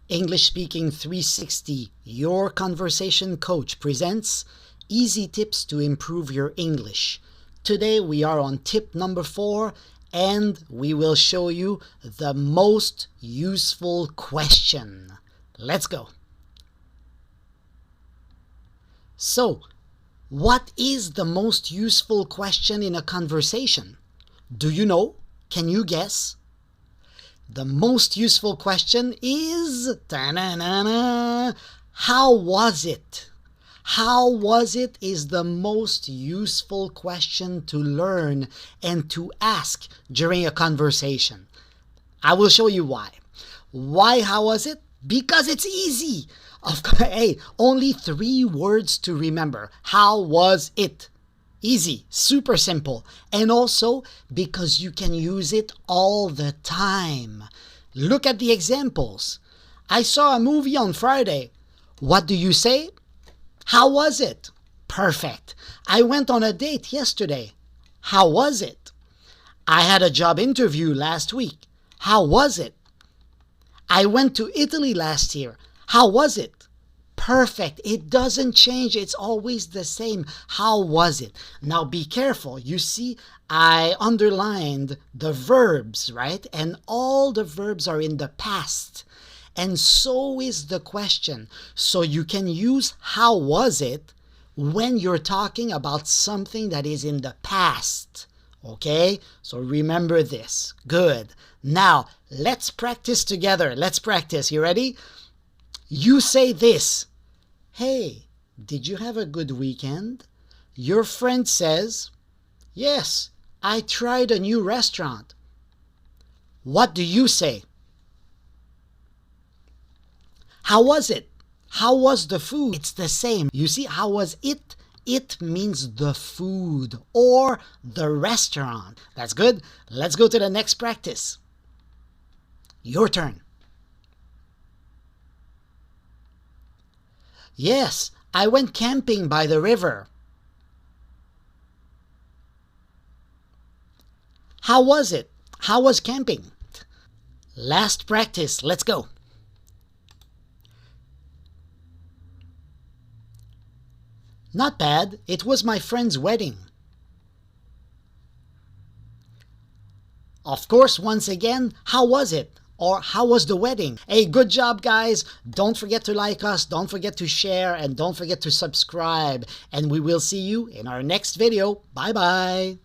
English Speaking 360, your conversation coach, presents easy tips to improve your English. Today we are on tip number 4 and we will show you the most useful question. Let's go. So, what is the most useful question in a conversation? Do you know? Can you guess? The most useful question is how was it? How was it is the most useful question to learn and to ask during a conversation. I will show you why. Why how was it? Because it's easy. Of course, hey, only 3 words to remember. How was it? Easy, super simple, and also because you can use it all the time. Look at the examples. I saw a movie on Friday. What do you say? How was it? Perfect. I went on a date yesterday. How was it? I had a job interview last week. How was it? I went to Italy last year. How was it? Perfect. It doesn't change. It's always the same. How was it? Now be careful. You see, I underlined the verbs, right? And all the verbs are in the past. And so is the question. So you can use how was it when you're talking about something that is in the past. Okay? So remember this. Good. Now, let's practice together. Let's practice. You ready? You say this. Hey, did you have a good weekend? Your friend says, yes, I tried a new restaurant. What do you say? How was it? How was the food? It's the same. You see, how was it? It means the food or the restaurant. That's good. Let's go to the next practice. Your turn. Yes, I went camping by the river. How was it? How was camping? Last practice. Let's go. Not bad. It was my friend's wedding. Of course, once again, how was it? Or how was the wedding? Hey, good job, guys. Don't forget to like us. Don't forget to share. And don't forget to subscribe. And we will see you in our next video. Bye-bye.